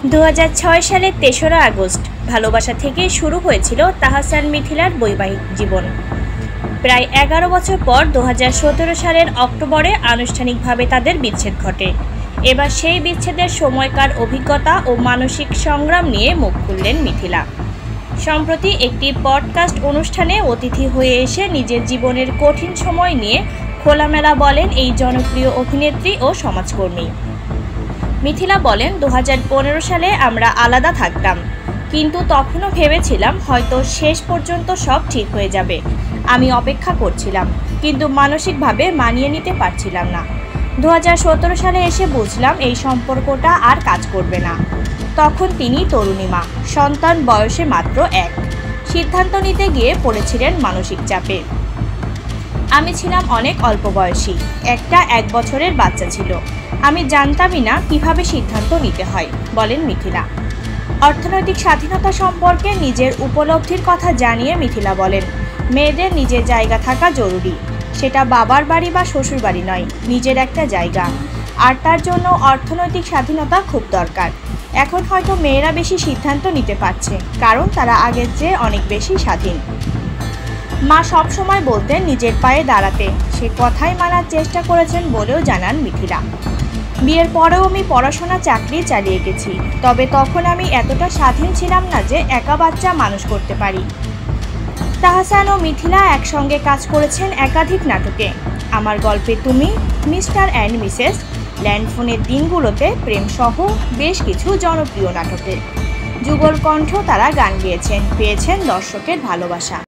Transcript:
2006 সালের ৩রা আগস্ট ভালোবাসা থেকে শুরু হয়েছিল তাহসান মিথিলার বৈবাহিক জীবন। প্রায় 11 বছর পর 2017 সালের অক্টোবরে আনুষ্ঠানিকভাবে তাদের বিচ্ছেদ ঘটে। এবার সেই বিচ্ছেদের সময়কার অভিজ্ঞতা ও মানসিক সংগ্রাম নিয়ে মুখ খুললেন মিথিলা। সম্প্রতি একটি পডকাস্ট অনুষ্ঠানে অতিথি হয়ে এসে নিজের জীবনের কঠিন সময় নিয়ে খোলামেলা বলেন এই জনপ্রিয় অভিনেত্রী ও সমাজকর্মী। মিথিলা বলেন, 2015 সালে আমরা আলাদা থাকতাম, কিন্তু তখনও ভেবেছিলাম হয়তো শেষ পর্যন্ত সব ঠিক হয়ে যাবে। আমি অপেক্ষা করছিলাম, কিন্তু মানসিকভাবে মানিয়ে নিতে পারছিলাম না। 2017 সালে এসে বুঝলাম এই সম্পর্কটা আর কাজ করবে না। তখন তিনি তরুণী মা, সন্তান বয়সে মাত্র 1। সিদ্ধান্ত নিতে গিয়ে পড়েছিলেন মানসিক চাপে। আমি ছিলাম অনেক অল্প বয়সী, একটা 1 বছরের বাচ্চা ছিল। আমি জানতামই না কিভাবে সিদ্ধান্ত নিতে হয়, বলেন মিথিলা। অর্থনৈতিক স্বাধীনতা সম্পর্কে নিজের উপলব্ধির কথা জানিয়ে মিথিলা বলেন, মেয়েদের নিজের জায়গা থাকা জরুরি। সেটা বাবার বাড়ি বা শ্বশুর বাড়ি নয়, নিজের একটা জায়গা। আর তার জন্য অর্থনৈতিক স্বাধীনতা খুব দরকার। এখন হয়তো মেয়েরা বেশি সিদ্ধান্ত নিতে পারছে, কারণ তারা আগের চেয়ে অনেক বেশি স্বাধীন। মা সবসময় বলতেন নিজের পায়ে দাঁড়াতে, সে কথাই মানার চেষ্টা করেছেন বলেও জানান মিথিলা। বিয়ের পরেও আমি পড়াশোনা চাকরি চালিয়ে গেছি, তবে তখন আমি এতটা স্বাধীন ছিলাম না যে একা বাচ্চা মানুষ করতে পারি। তাহসান ও মিথিলা একসঙ্গে কাজ করেছেন একাধিক নাটকে। আমার গল্পে তুমি, মিস্টার অ্যান্ড মিসেস, ল্যান্ডফোনের দিনগুলোতে, প্রেম সহ বেশ কিছু জনপ্রিয় নাটকে যুগল কণ্ঠ তারা গান গেয়েছেন, পেয়েছেন দর্শকের ভালোবাসা।